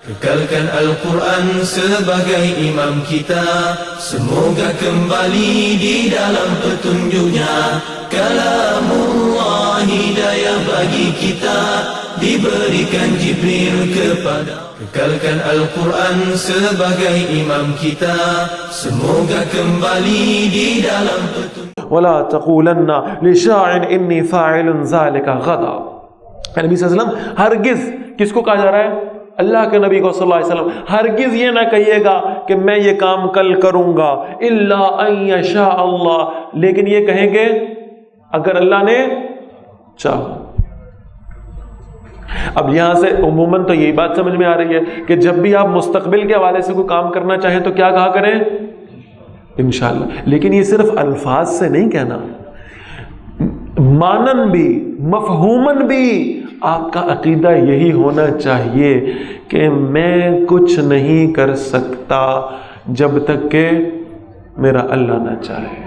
Kekalkan Al-Quran sebagai imam kita, semoga kembali di dalam petunjuknya. Kalamullah hidayah bagi kita, diberikan Jibril kepada. Kekalkan Al-Quran sebagai imam kita, semoga kembali di dalam petunjuk. وَلَا تَقُولَنَّ لِشَاعِرٍ إِنِّي فَاعِلٌ ذَلِكَ غَدًا. نبی صلی اللہ علیہ وسلم ہرگز، کس کو کہا جا رہا ہے؟ اللہ کے نبی کو صلی اللہ علیہ وسلم، ہرگز یہ نہ کہیے گا کہ میں یہ کام کل کروں گا، الا ان یشاء اللہ، لیکن یہ کہیں گے اگر اللہ نے چاہا۔ اب یہاں سے عموماً تو یہی بات سمجھ میں آ رہی ہے کہ جب بھی آپ مستقبل کے حوالے سے کوئی کام کرنا چاہیں تو کیا کہا کریں؟ انشاءاللہ۔ لیکن یہ صرف الفاظ سے نہیں کہنا، مانن بھی، مفہوماً بھی آپ کا عقیدہ یہی ہونا چاہیے کہ میں کچھ نہیں کر سکتا جب تک کہ میرا اللہ نہ چاہے۔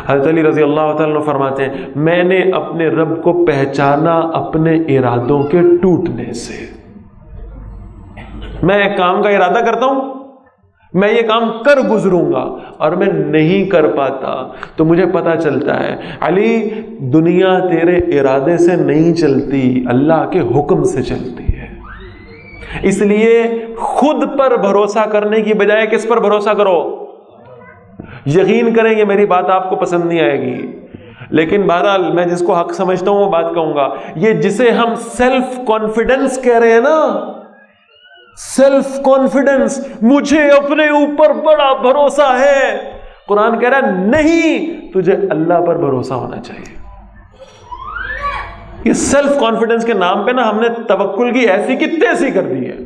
حضرت علی رضی اللہ تعالیٰ عنہ فرماتے ہیں میں نے اپنے رب کو پہچانا اپنے ارادوں کے ٹوٹنے سے۔ میں ایک کام کا ارادہ کرتا ہوں، میں یہ کام کر گزروں گا اور میں نہیں کر پاتا تو مجھے پتا چلتا ہے علی دنیا تیرے ارادے سے نہیں چلتی، اللہ کے حکم سے چلتی ہے۔ اس لیے خود پر بھروسہ کرنے کی بجائے کس پر بھروسہ کرو؟ یقین کریں گے میری بات آپ کو پسند نہیں آئے گی، لیکن بہرحال میں جس کو حق سمجھتا ہوں وہ بات کہوں گا۔ یہ جسے ہم سیلف کانفیڈنس کہہ رہے ہیں نا، سیلف کانفیڈنس، مجھے اپنے اوپر بڑا بھروسہ ہے، قرآن کہہ رہا ہے نہیں، تجھے اللہ پر بھروسہ ہونا چاہیے۔ یہ سیلف کانفیڈنس کے نام پہ نا ہم نے توکل کی ایسی کی تیسی کر دی ہے،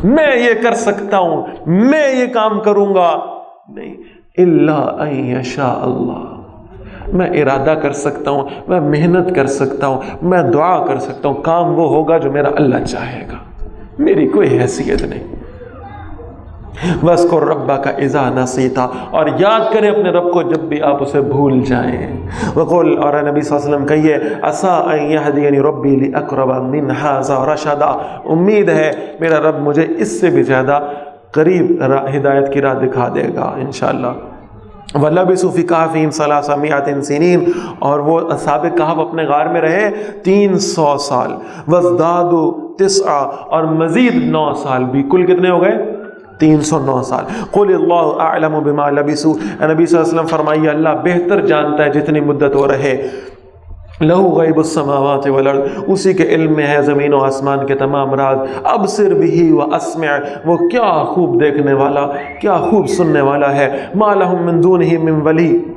میں یہ کر سکتا ہوں، میں یہ کام کروں گا، نہیں، الا ان یشاء اللہ، میں ارادہ کر سکتا ہوں، میں محنت کر سکتا ہوں، میں دعا کر سکتا ہوں، کام وہ ہوگا جو میرا اللہ چاہے گا، میری کوئی حیثیت نہیں۔ وَاذْكُرْ رَبَّكَ إِذَا نَسِيتَ، اور یاد کریں اپنے رب کو جب بھی آپ اسے بھول جائیں۔ وَقُلْ، اور نبی صلی اللہ علیہ وسلم کہیے عَسَىٰ أَن يَهْدِيَنِ رَبِّي لِأَقْرَبَ مِنْ هَٰذَا رَشَدًا، امید ہے میرا رب مجھے اس سے بھی زیادہ قریب ہدایت کی راہ دکھا دے گا انشاءاللہ۔ وَلَبِثُوا فِي كَهْفِهِمْ 300 سِنِينَ، اور وہ اصحاب کہف اپنے غار میں رہے 300 سال۔ وَازْدَادُوا 9، اور مزید 9 سال بھی، کل کتنے ہو گئے؟ 309 سال۔ قُلِ اللَّهُ أَعْلَمُ بِمَا لَبِثُوا، نبی صلی اللہ علیہ وسلم فرمائیے اللہ بہتر جانتا ہے جتنی مدت ہو رہے۔ لَهُ غَيْبُ السَّمَاوَاتِ وَالْأَرْضِ، اسی کے علم میں ہے زمین و آسمان کے تمام راز۔ أَبْصِرْ بِهِ وَأَسْمِعْ، وہ کیا خوب دیکھنے والا، کیا خوب سننے والا ہے۔ مَا لَهُم مِّن دُونِهِ مِّن وَلِيٍّ،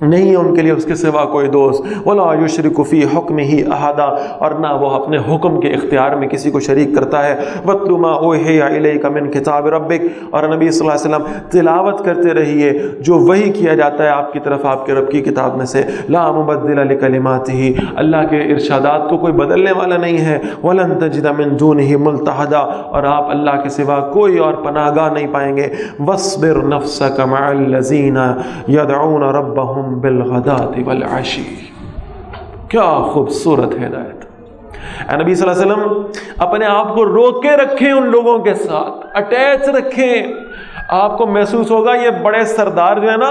نہیں ہے ان کے لیے اس کے سوا کوئی دوست۔ وَلَا يُشْرِكُ فِي حُكْمِهِ أَحَدًا، اور نہ وہ اپنے حکم کے اختیار میں کسی کو شریک کرتا ہے۔ وَاتْلُ مَا أُوحِيَ إِلَيْكَ مِنْ كِتَابِ رَبِّكَ، اور نبی صلی اللہ علیہ وسلم تلاوت کرتے رہیے جو وحی کیا جاتا ہے آپ کی طرف آپ کے رب کی کتاب میں سے۔ لَا مُبَدِّلَ لِكَلِمَاتِهِ، اللہ کے ارشادات کو کوئی بدلنے والا نہیں ہے۔ وَلَن تَجِدَ مِن دُونِهِ مُلْتَحَدًا، اور آپ اللہ کے سوا کوئی اور پناہ گاہ نہیں پائیں گے۔ وَاصْبِرْ نَفْسَكَ مَعَ الَّذِينَ يَدْعُونَ رَبَّهُمْ بالغداۃ والعشی، کیا خوبصورت ہدایت۔ اے نبی صلی اللہ علیہ وسلم اپنے آپ کو روکے رکھیں ان لوگوں کے ساتھ، اٹیچ رکھیں۔ آپ کو محسوس ہوگا یہ بڑے سردار جو ہے نا،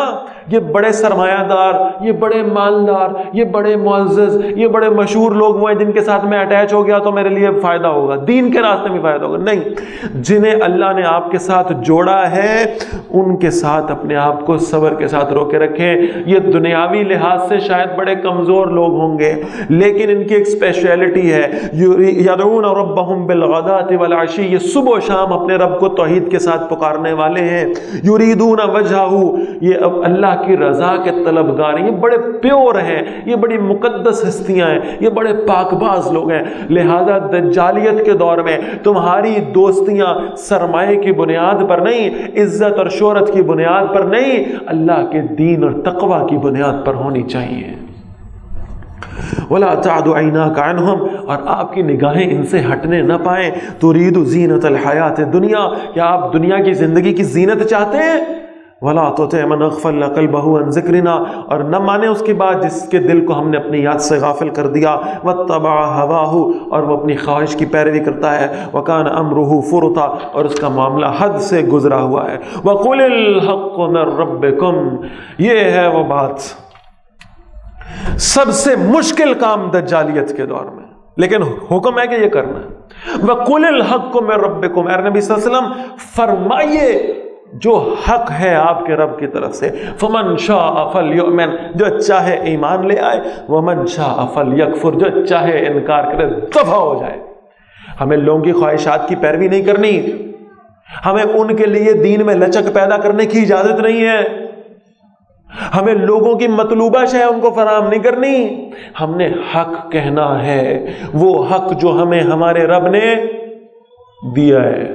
یہ بڑے سرمایہ دار، یہ بڑے مالدار، یہ بڑے معزز، یہ بڑے مشہور لوگ وہ ہیں جن کے ساتھ میں اٹیچ ہو گیا تو میرے لیے فائدہ ہوگا، دین کے راستے میں فائدہ ہوگا۔ نہیں، جنہیں اللہ نے آپ کے ساتھ جوڑا ہے ان کے ساتھ اپنے آپ کو صبر کے ساتھ روکے رکھیں۔ یہ دنیاوی لحاظ سے شاید بڑے کمزور لوگ ہوں گے لیکن ان کی ایک اسپیشلٹی ہے، یدعون ربہم بالغداۃ والعشی، یہ صبح و شام اپنے رب کو توحید کے ساتھ پکارنے والے ہیں۔ یریدون وجہہ، یہ اللہ کی رضا کے طلبگار ہیں، یہ بڑے پیور ہیں، یہ بڑی مقدس ہستیاں ہیں، یہ بڑے پاک باز لوگ ہیں۔ لہذا دجالیت کے دور میں تمہاری دوستیاں سرمایہ کی بنیاد پر نہیں، عزت اور شہرت کی بنیاد پر نہیں، اللہ کے دین اور تقوی کی بنیاد پر ہونی چاہیے۔ وَلَا تَعْدُ عَيْنَاكَ عَنْهُمْ، اور آپ کی نگاہیں ان سے ہٹنے نہ پائیں۔ تُرِيدُ زِينَةَ الْحَيَاةِ الدُّنْيَا، کیا آپ دنیا کی زندگی کی زینت چاہتے ہیں؟ وَلَا تُطِعْ مَنْ أَغْفَلْنَا قَلْبَهُ عَنْ ذِكْرِنَا، اور نہ مانے اس کے بعد جس کے دل کو ہم نے اپنی یاد سے غافل کر دیا، وَاتَّبَعَ هَوَاهُ، اور وہ اپنی خواہش کی پیروی کرتا ہے، وَكَانَ أَمْرُهُ فُرُطًا، اور اس کا معاملہ حد سے گزرا ہوا ہے۔ وَقُلِ الْحَقُّ مِنْ رَبِّكُمْ، یہ ہے وہ بات، سب سے مشکل کام دجالیت کے دور میں، لیکن حکم ہے کہ یہ کرنا ہے۔ وَقُلِ الْحَقُّ مِنْ رَبِّكُمْ، اے نبی صلی اللہ علیہ وسلم فرمائیے جو حق ہے آپ کے رب کی طرف سے، فَمَنْ شَاءَ فَلْيُؤْمِنْ، جو چاہے ایمان لے آئے، وَمَنْ شَاءَ فَلْيَكْفُرْ، جو چاہے انکار کرے دفع ہو جائے۔ ہمیں لوگوں کی خواہشات کی پیروی نہیں کرنی، ہمیں ان کے لیے دین میں لچک پیدا کرنے کی اجازت نہیں ہے، ہمیں لوگوں کی مطلوبہ شے ان کو فراہم نہیں کرنی، ہم نے حق کہنا ہے، وہ حق جو ہمیں ہمارے رب نے دیا ہے۔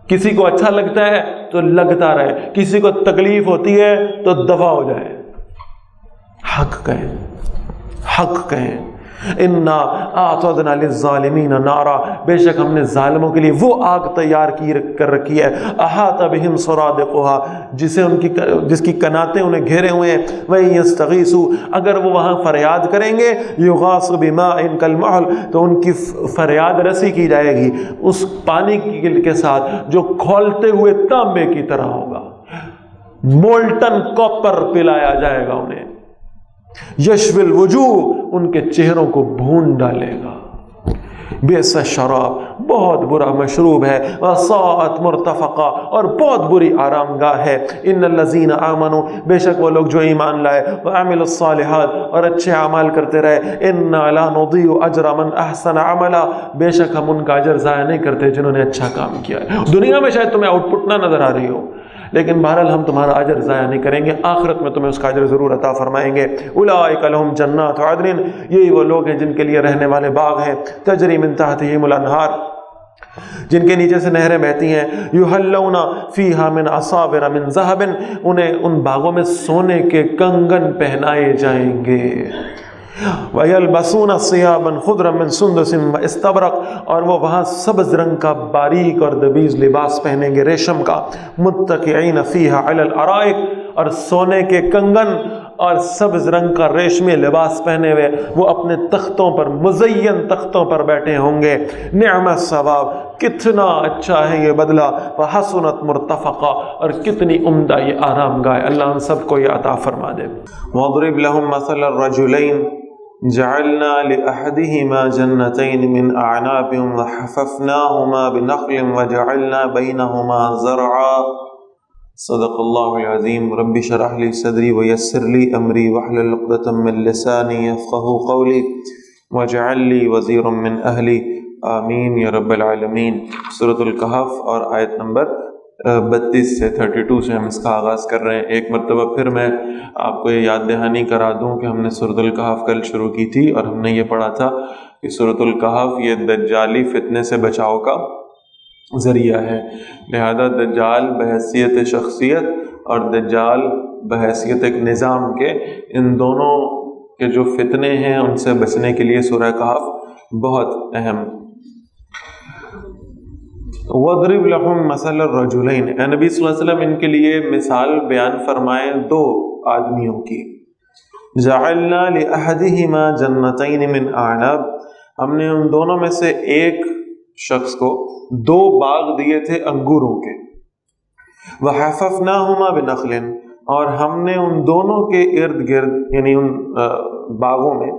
کسی کو اچھا لگتا ہے تو لگتا رہے، کسی کو تکلیف ہوتی ہے تو دفع ہو جائے۔ حق کہیں، حق کہیں۔ اِنَّا أَعْتَدْنَا لِلظَّالِمِينَ نَارًا، بے شک ہم نے ظالموں کے لیے وہ آگ تیار کر رکھی ہے، أَحَاطَ بِهِمْ سُرَادِقُهَا، جس کی کناتیں انہیں گھیرے ہوئے ہیں، وَإِن يَسْتَغِيثُوا، اگر وہ وہاں فریاد کریں گے، يُغَاثُ بِمَاءٍ كَالْمُهْلِ، تو ان کی فریاد رسی کی جائے گی اس پانی کے ساتھ جو کھولتے ہوئے تانبے کی طرح ہوگا، مولٹن کاپر پلایا جائے گا انہیں، یشوی الوجوہ، ان کے چہروں کو بھون ڈالے گا، بئس الشراب، بہت برا مشروب ہے، وساءت مرتفقا، اور بہت بری آرام گاہ ہے، ان الذین آمنوا، بے شک وہ لوگ جو ایمان لائے، وعملوا الصالحات، اور اچھے اعمال کرتے رہے، انا لا نضیع اجر من احسن عملا، بے شک ہم ان کا اجر ضائع نہیں کرتے جنہوں نے اچھا کام کیا ہے۔ دنیا میں شاید تمہیں آؤٹ پٹ نہ نظر آ رہی ہو، لیکن بہرحال ہم تمہارا اجر ضائع نہیں کریں گے، آخرت میں تمہیں اس کا اجر ضرور عطا فرمائیں گے۔ اولئک لہم جنات عدن، یہی وہ لوگ ہیں جن کے لیے رہنے والے باغ ہیں، تجری من تحتہم الانہار، جن کے نیچے سے نہریں بہتی ہیں، یحلون فیہا من اصابر من ذہب، انہیں ان باغوں میں سونے کے کنگن پہنائے جائیں گے، وَيَلْبَسُونَ ثِيَابًا خُضْرًا مِّن سُنْدُسٍ وَإِسْتَبْرَقٍ، اور وہ وہاں سبز رنگ کا باریک اور دبیز لباس پہنیں گے ریشم کا، مُتَّكِئِينَ فِيهَا عَلَى الْأَرَائِكِ، اور سونے کے کنگن اور سبز رنگ کا ریشمی لباس پہنے ہوئے وہ اپنے تختوں پر، مزین تختوں پر بیٹھے ہوں گے۔ نعم الثواب، کتنا اچھا ہے یہ بدلہ، وحسنت مرتفقا، اور کتنی عمدہ یہ آرام گاہ، اللہ ہم سب کو یہ عطا فرما دے۔ وَاضْرِبْ لَهُم مَثَلَ الرَّجُلَيْنِ جعلنا لأحدهما جنتين من أعناب وحففناهما بنخل وجعلنا بينهما زرعا، صدق الله العظيم۔ رب اشرح لي صدري ويسر لي أمري واحلل عقدة من لساني يفقهوا قولي واجعل لي وزيرا من أهلي، آمین یا رب العالمین۔ سورۃ الکہف اور آیت نمبر 32 سے 32 سے ہم اس کا آغاز کر رہے ہیں۔ ایک مرتبہ پھر میں آپ کو یہ یاد دہانی کرا دوں کہ ہم نے سورۃ الکہف کل شروع کی تھی اور ہم نے یہ پڑھا تھا کہ سورۃ الکہف یہ دجالی فتنے سے بچاؤ کا ذریعہ ہے، لہذا دجال بحیثیت شخصیت اور دجال بحیثیت ایک نظام کے، ان دونوں کے جو فتنے ہیں ان سے بچنے کے لیے سورہ کہف بہت اہم۔ وَاضْرِبْ لَهُم مَثَلَ الرَّجُلَيْنِ، اے نبی صلی اللہ علیہ وسلم ان کے لیے مثال بیان فرمائیں دو آدمیوں کی۔ جَعَلْنَا لِأَحَدِهِمَا جَنَّتَيْنِ مِنْ أَعْنَابٍ، ہم نے ان دونوں میں سے ایک شخص کو دو باغ دیے تھے انگوروں کے، وَحَفَفْنَاهُمَا بِنَخْلٍ، اور ہم نے ان دونوں کے ارد گرد یعنی ان باغوں میں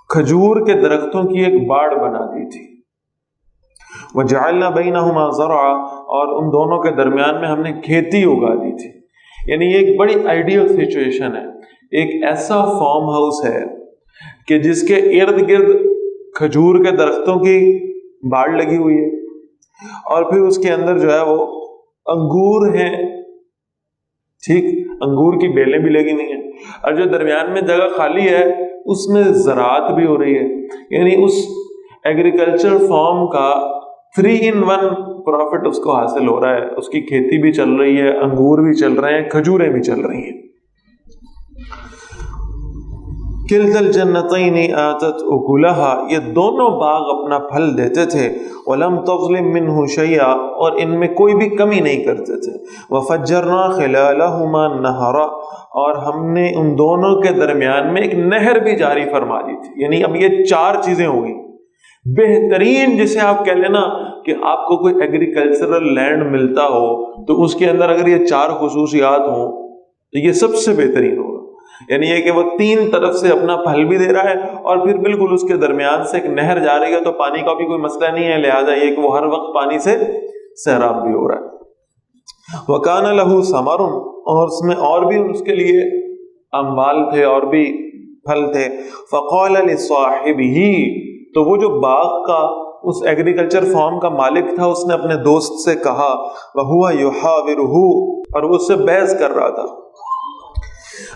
کھجور کے درختوں کی ایک باڑ بنا دی تھی، وَجَعَلْنَا بَيْنَهُمَا زَرْعًا، اور ان دونوں کے درمیان میں ہم نے کھیتی اگا دی تھی۔ یعنی یہ ایک بڑی آئیڈیل سچویشن ہے، ایک ایسا فارم ہاؤس ہے کہ جس کے ارد گرد کھجور کے درختوں کی باڑ لگی ہوئی ہے، اور پھر اس کے اندر جو ہے وہ انگور ہیں، ٹھیک، انگور کی بیلیں بھی لگی ہوئی ہیں، اور جو درمیان میں جگہ خالی ہے اس میں زراعت بھی ہو رہی ہے۔ یعنی اس ایگریکلچر فارم کا 3 in 1 پروفٹ اس کو حاصل ہو رہا ہے، اس کی کھیتی بھی چل رہی ہے، انگور بھی چل رہے ہیں، کھجوریں بھی چل رہی ہیں۔ کلتا الجنتین آتت اکلہا، یہ دونوں باغ اپنا پھل دیتے تھے، ولم تظلم منہ شیئا، اور ان میں کوئی بھی کمی نہیں کرتے تھے، وفجرنا خلالہما نہرا، اور ہم نے ان دونوں کے درمیان میں ایک نہر بھی جاری فرما دی تھی۔ یعنی اب یہ 4 چیزیں ہو گئی۔ بہترین جسے آپ کہہ لینا کہ آپ کو کوئی ایگریکلچرل لینڈ ملتا ہو تو اس کے اندر اگر یہ 4 خصوصیات ہوں تو یہ سب سے بہترین ہوگا۔ یعنی یہ کہ وہ 3 طرف سے اپنا پھل بھی دے رہا ہے اور پھر بالکل اس کے درمیان سے ایک نہر جا رہی ہے، تو پانی کا بھی کوئی مسئلہ نہیں ہے، لہذا یہ کہ وہ ہر وقت پانی سے سیراب بھی ہو رہا ہے۔ وَكَانَ لَهُ ثَمَرٌ، اور اس میں اور بھی اس کے لیے اموال تھے اور بھی پھل تھے۔ فَقَالَ لِصَاحِبِهِ، تو وہ جو باغ کا اس ایگریکلچر فارم کا مالک تھا، اس نے اپنے دوست سے کہا، وَهُوَ يُحَاوِرُهُ، اور وہ اس سے بحث کر رہا تھا،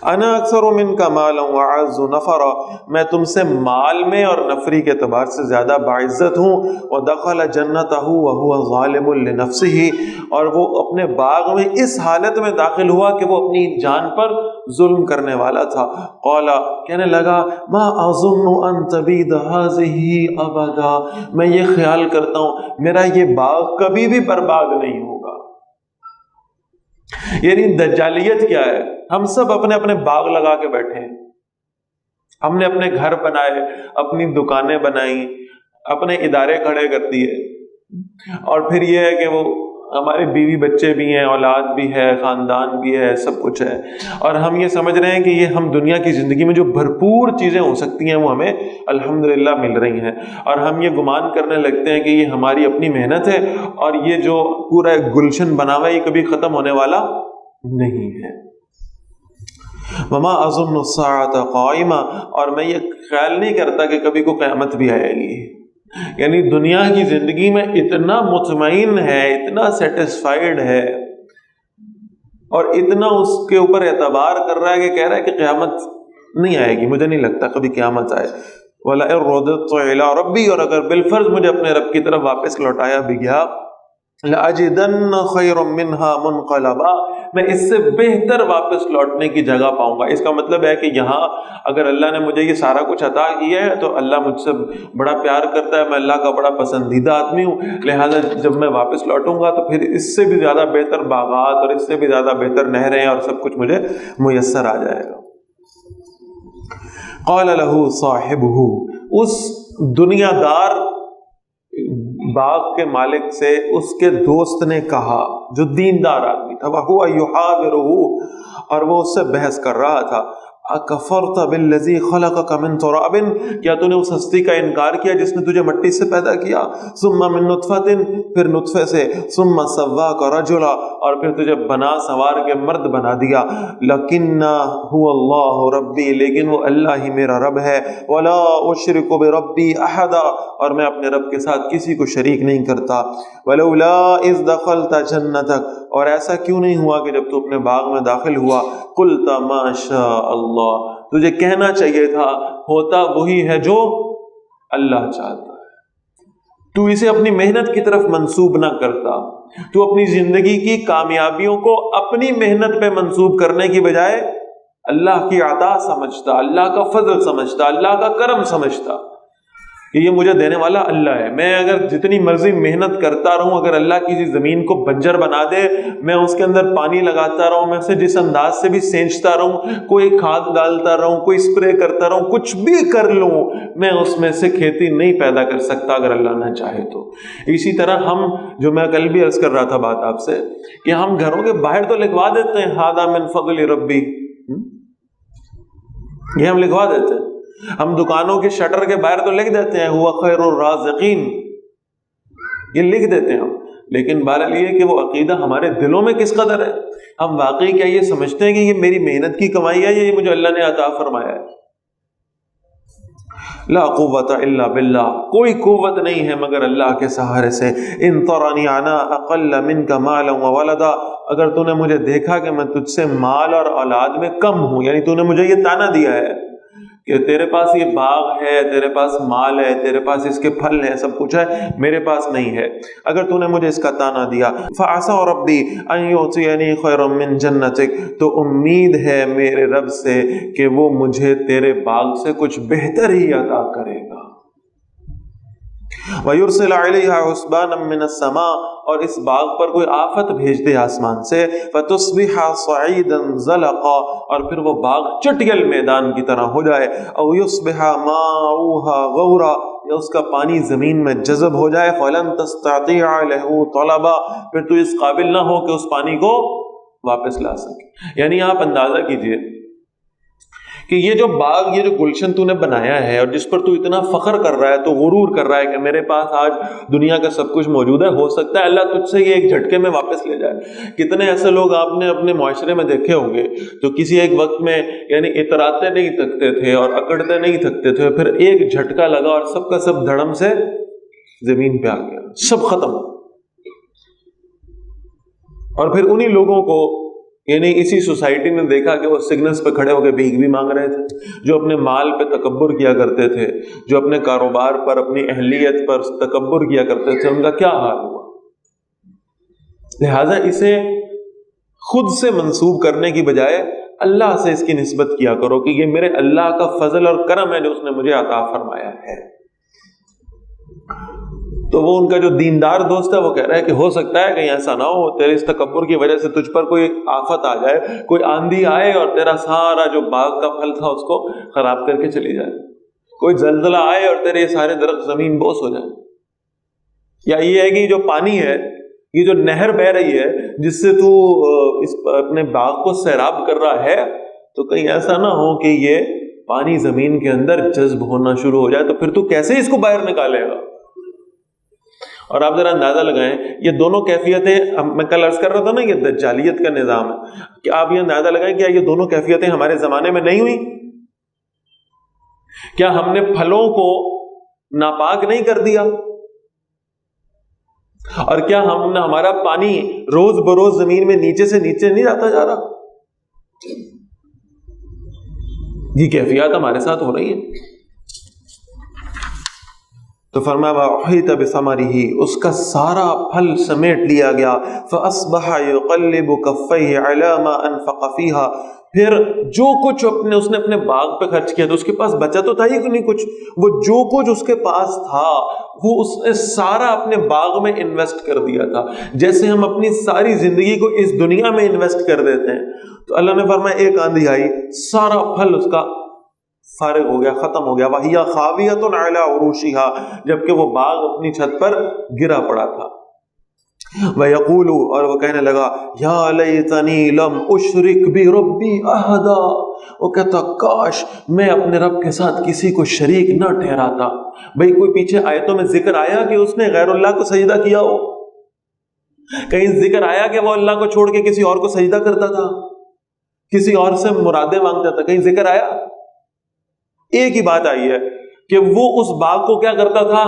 انا اکثر منک مالا واعز نفرا، میں تم سے مال میں اور نفری کے اعتبار سے زیادہ باعزت ہوں۔ ودخل جنتہ وهو ظالم لنفسه، اور وہ اپنے باغ میں اس حالت میں داخل ہوا کہ وہ اپنی جان پر ظلم کرنے والا تھا۔ قال، کہنے لگا، ما اظن ان تبید هذه ابدا، میں یہ خیال کرتا ہوں میرا یہ باغ کبھی بھی برباد نہیں ہوگا۔ یعنی دجالیت کیا ہے؟ ہم سب اپنے اپنے باغ لگا کے بیٹھے ہیں، ہم نے اپنے گھر بنائے، اپنی دکانیں بنائی، اپنے ادارے کھڑے کر دیے، اور پھر یہ ہے کہ وہ ہمارے بیوی بچے بھی ہیں، اولاد بھی ہے، خاندان بھی ہے، سب کچھ ہے، اور ہم یہ سمجھ رہے ہیں کہ یہ ہم دنیا کی زندگی میں جو بھرپور چیزیں ہو سکتی ہیں وہ ہمیں الحمدللہ مل رہی ہیں، اور ہم یہ گمان کرنے لگتے ہیں کہ یہ ہماری اپنی محنت ہے اور یہ جو پورا ایک گلشن بنا ہوا ہے یہ کبھی ختم ہونے والا نہیں ہے۔ وما اظن الساعۃ قائمہ، اور میں یہ خیال نہیں کرتا کہ کبھی کو قیامت بھی آئے گی۔ یعنی دنیا کی زندگی میں اتنا مطمئن ہے، اتنا سیٹسفائیڈ ہے، اور اتنا اس کے اوپر اعتبار کر رہا ہے کہ کہہ رہا ہے کہ قیامت نہیں آئے گی، مجھے نہیں لگتا کبھی قیامت آئے۔ وَلَئِن رُدِدتُّ إِلَىٰ رَبِّي، اور اگر بالفرض مجھے اپنے رب کی طرف واپس لوٹایا بھی گیا، لَأَجِدَنَّ خَيْرًا مِّنْهَا مُنْقَلَبًا، میں اس سے بہتر واپس لوٹنے کی جگہ پاؤں گا۔ اس کا مطلب ہے کہ یہاں اگر اللہ نے مجھے یہ سارا کچھ عطا کیا ہے تو اللہ مجھ سے بڑا پیار کرتا ہے، میں اللہ کا بڑا پسندیدہ آدمی ہوں، لہذا جب میں واپس لوٹوں گا تو پھر اس سے بھی زیادہ بہتر باغات اور اس سے بھی زیادہ بہتر نہریں اور سب کچھ مجھے میسر آ جائے گا۔ قال له صاحبہ، اس دنیا دار باغ کے مالک سے اس کے دوست نے کہا، جو دیندار آدمی تھا، وَهُوَ يُحَاوِرُهُ، اور وہ اس سے بحث کر رہا تھا، اکفرت بالذی خلقک من تراب، کیا تو نے اس ہستی کا انکار کیا جس نے تجھے مٹی سے پیدا کیا، ثم من نطفۃ، پھر نطفے سے، ثم سواک رجلا، اور پھر تجھے بنا سنوار کے مرد بنا دیا، لیکن هو اللہ ربی، لیکن وہ اللہ ہی میرا رب ہے، ولا اشرک بربی احدا، اور میں اپنے رب کے ساتھ کسی کو شریک نہیں کرتا، ولولا اذ دخلت جنتک، اور ایسا کیوں نہیں ہوا کہ جب تو اپنے باغ میں داخل ہوا، قلت ما شاء اللہ، تجھے کہنا چاہیے تھا ہوتا وہی ہے جو اللہ چاہتا ہے، تو اسے اپنی محنت کی طرف منسوب نہ کرتا، تو اپنی زندگی کی کامیابیوں کو اپنی محنت پہ منسوب کرنے کی بجائے اللہ کی عطا سمجھتا، اللہ کا فضل سمجھتا، اللہ کا کرم سمجھتا کہ یہ مجھے دینے والا اللہ ہے۔ میں اگر جتنی مرضی محنت کرتا رہوں، اگر اللہ کسی زمین کو بنجر بنا دے، میں اس کے اندر پانی لگاتا رہوں، میں اسے جس انداز سے بھی سینچتا رہوں، کوئی کھاد ڈالتا رہوں، کوئی اسپرے کرتا رہوں، کچھ بھی کر لوں، میں اس میں سے کھیتی نہیں پیدا کر سکتا اگر اللہ نہ چاہے تو۔ اسی طرح ہم، جو میں کل بھی عرض کر رہا تھا بات آپ سے، کہ ہم گھروں کے باہر تو لکھوا دیتے ہیں ھذا من فضل ربی، یہ ہم لکھوا دیتے ہیں، ہم دکانوں کے شٹر کے باہر تو لکھ دیتے ہیں ہوا خیر الرازقین، یہ لکھ دیتے ہیں ہم، لیکن بہرحال یہ کہ وہ عقیدہ ہمارے دلوں میں کس قدر ہے، ہم واقعی کیا یہ سمجھتے ہیں کہ یہ میری محنت کی کمائی ہے، یہ مجھے اللہ نے عطا فرمایا ہے۔ لا قوت الا باللہ، کوئی قوت نہیں ہے مگر اللہ کے سہارے سے۔ ان ترنی انا اقل منک مالا وولدا، اگر تو نے مجھے دیکھا کہ میں تجھ سے مال اور اولاد میں کم ہوں، یعنی تو نے مجھے یہ تانا دیا ہے کہ تیرے پاس یہ باغ ہے، تیرے پاس مال ہے، تیرے پاس اس کے پھل ہیں، سب کچھ ہے، میرے پاس نہیں ہے، اگر تو نے مجھے اس کا تانا دیا فَعَسَىٰ رَبِّي أَن يُؤْتِيَنِي خَيْرًا مِّن جَنَّتِكَ، تو امید ہے میرے رب سے کہ وہ مجھے تیرے باغ سے کچھ بہتر ہی عطا کرے گا۔ وَيُرْسِلَ عَلَيْهَا حُسْبَانًا مِّنَ السَّمَاءِ، اور اس باغ پر کوئی آفت بھیج دے آسمان سے، فَتُصْبِحَ صَعِيدًا زَلَقًا، اور پھر وہ باغ چٹگل میدان کی طرح ہو جائے، أَوْ يُصْبِحَ مَاؤُهَا غَوْرًا، یا اس کا پانی زمین میں جذب ہو جائے، فَلَن تَسْتَطِيعَ لَهُ طَلَبًا، پھر تو اس قابل نہ ہو کہ اس پانی کو واپس لا سکے۔ یعنی آپ اندازہ کیجئے کہ یہ جو باغ، یہ جو گلشن تو نے بنایا ہے اور جس پر تو اتنا فخر کر رہا ہے، تو غرور کر رہا ہے کہ میرے پاس آج دنیا کا سب کچھ موجود ہے، ہو سکتا ہے اللہ تجھ سے یہ ایک جھٹکے میں واپس لے جائے۔ کتنے ایسے لوگ آپ نے اپنے معاشرے میں دیکھے ہوں گے جو کسی ایک وقت میں یعنی اتراتے نہیں تھکتے تھے اور اکڑتے نہیں تھکتے تھے، پھر ایک جھٹکا لگا اور سب کا سب دھڑم سے زمین پہ آ گیا، سب ختم۔ اور پھر انہی لوگوں کو یعنی اسی سوسائٹی نے دیکھا کہ وہ سگنلز پہ کھڑے ہو کے بھیک بھی مانگ رہے تھے، جو اپنے مال پہ تکبر کیا کرتے تھے، جو اپنے کاروبار پر، اپنی اہلیت پر تکبر کیا کرتے تھے، ان کا کیا حال ہوا۔ لہٰذا اسے خود سے منسوب کرنے کی بجائے اللہ سے اس کی نسبت کیا کرو کہ یہ میرے اللہ کا فضل اور کرم ہے جو اس نے مجھے عطا فرمایا ہے۔ تو وہ ان کا جو دیندار دوست ہے وہ کہہ رہا ہے کہ ہو سکتا ہے کہیں ایسا نہ ہو تیرے اس تکبر کی وجہ سے تجھ پر کوئی آفت آ جائے، کوئی آندھی آئے اور تیرا سارا جو باغ کا پھل تھا اس کو خراب کر کے چلی جائے، کوئی زلزلہ آئے اور تیرے سارے درخت زمین بوس ہو جائے، یا یہ ہے کہ جو پانی ہے، یہ جو نہر بہ رہی ہے جس سے تو اس اپنے باغ کو سیراب کر رہا ہے، تو کہیں ایسا نہ ہو کہ یہ پانی زمین کے اندر جذب ہونا شروع ہو جائے، تو پھر تو کیسے اس کو باہر نکالے گا۔ اور آپ ذرا اندازہ لگائیں، یہ دونوں کیفیتیں، میں کل عرض کر رہا تھا نا یہ دجالیت کا نظام ہے، کہ آپ یہ اندازہ لگائیں کیا یہ دونوں کیفیتیں ہمارے زمانے میں نہیں ہوئی؟ کیا ہم نے پھلوں کو ناپاک نہیں کر دیا؟ اور کیا ہمارا پانی روز بروز زمین میں نیچے سے نیچے نہیں جاتا جا رہا؟ یہ کیفیات ہمارے ساتھ ہو رہی ہیں۔ تو فرمایا وَأُحِيطَ بِثَمَرِهِ، اس کا سارا پھل سمیٹ لیا گیا، فَأَصْبَحَ يُقَلِّبُ كَفَّيْهِ عَلَى مَا أَنفَقَ فِيهَا، پھر جو کچھ اس نے اپنے باغ پہ خرچ کیا تو اس کے پاس بچا تو تھا ہی نہیں کچھ، وہ جو کچھ اس کے پاس تھا وہ اس نے سارا اپنے باغ میں انویسٹ کر دیا تھا، جیسے ہم اپنی ساری زندگی کو اس دنیا میں انویسٹ کر دیتے ہیں۔ تو اللہ نے فرمایا ایک آندھی آئی، سارا پھل اس کا فارغ ہو گیا، ختم ہو گیا، وَهِيَ خَاوِيَةٌ عَلَى عُرُوشِهَا، جبکہ وہ باغ اپنی چھت پر گرا پڑا تھا۔ وَيَقُولُ، اور وہ کہنے لگا يَا لَيْتَنِي لَمْ أُشْرِكْ بِرَبِّي أَحَدًا، وہ کہتا کاش میں اپنے رب کے ساتھ کسی کو شریک نہ ٹھہراتا۔ بھئی کوئی پیچھے آیتوں میں ذکر آیا کہ اس نے غیر اللہ کو سجدہ کیا ہو؟ کہیں ذکر آیا کہ وہ اللہ کو چھوڑ کے کسی اور کو سجدہ کرتا تھا، کسی اور سے مرادیں مانگتا تھا؟ کہیں ذکر آیا؟ ایک ہی بات آئی ہے کہ وہ اس باغ کو کیا کرتا تھا؟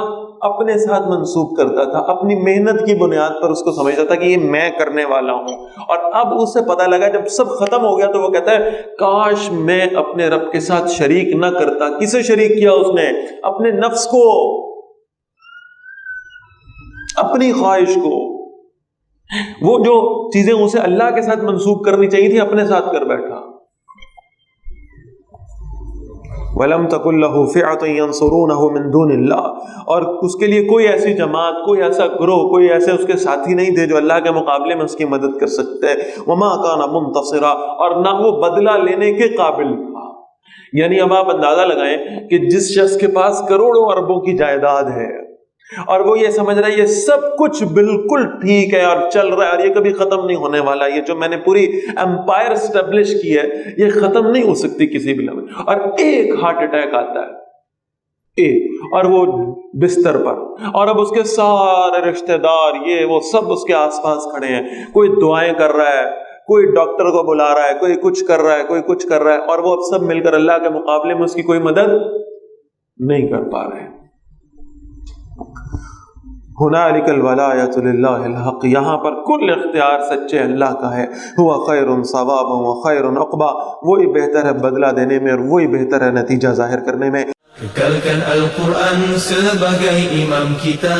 اپنے ساتھ منسوب کرتا تھا، اپنی محنت کی بنیاد پر اس کو سمجھتا تھا کہ یہ میں کرنے والا ہوں۔ اور اب اسے پتہ لگا جب سب ختم ہو گیا تو وہ کہتا ہے کاش میں اپنے رب کے ساتھ شریک نہ کرتا۔ کسے شریک کیا اس نے؟ اپنے نفس کو، اپنی خواہش کو، وہ جو چیزیں اسے اللہ کے ساتھ منسوب کرنی چاہیے تھی اپنے ساتھ کر بیٹھا۔ وَلَمْ تَكُنْ لَهُ فِئَةٌ يَنْصُرُونَهُ مِنْ دُونِ اللَّهِ، اور اس کے لیے کوئی ایسی جماعت، کوئی ایسا گروہ، کوئی ایسے اس کے ساتھی نہیں تھے جو اللہ کے مقابلے میں اس کی مدد کر سکتے۔ وَمَا كَانَ مُنْتَصِرًا، اور نہ وہ بدلہ لینے کے قابل تھا۔ یعنی اب آپ اندازہ لگائیں کہ جس شخص کے پاس کروڑوں اربوں کی جائیداد ہے اور وہ یہ سمجھ رہا ہے یہ سب کچھ بالکل ٹھیک ہے اور چل رہا ہے اور یہ کبھی ختم نہیں ہونے والا، یہ جو میں نے پوری امپائر اسٹیبلش کی ہے یہ ختم نہیں ہو سکتی کسی بھی لمحے، اور ایک ہارٹ اٹیک آتا ہے، ایک، اور وہ بستر پر، اور اب اس کے سارے رشتہ دار یہ وہ سب اس کے آس پاس کھڑے ہیں، کوئی دعائیں کر رہا ہے، کوئی ڈاکٹر کو بلا رہا ہے، کوئی کچھ کر رہا ہے، کوئی کچھ کر رہا ہے، اور وہ اب سب مل کر اللہ کے مقابلے میں اس کی کوئی مدد نہیں کر پا رہے۔ ہنالک الولایۃ للہ الحق، یہاں پر کل اختیار سچے اللہ کا ہے. ہوا خیر ثوابا و خیر عقبا، وہی بہتر ہے بدلہ دینے میں اور وہی بہتر ہے نتیجہ ظاہر کرنے میں. Kekalkan Al-Quran sebagai imam kita,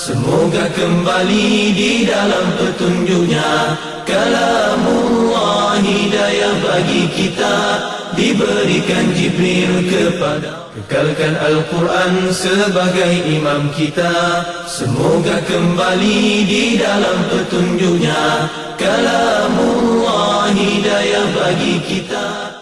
semoga kembali di dalam petunjuknya. Kalamullah hidayah bagi kita, diberikan Jibril kepada. Kekalkan Al-Quran sebagai imam kita, semoga kembali di dalam petunjuknya. Kalamullah hidayah bagi kita.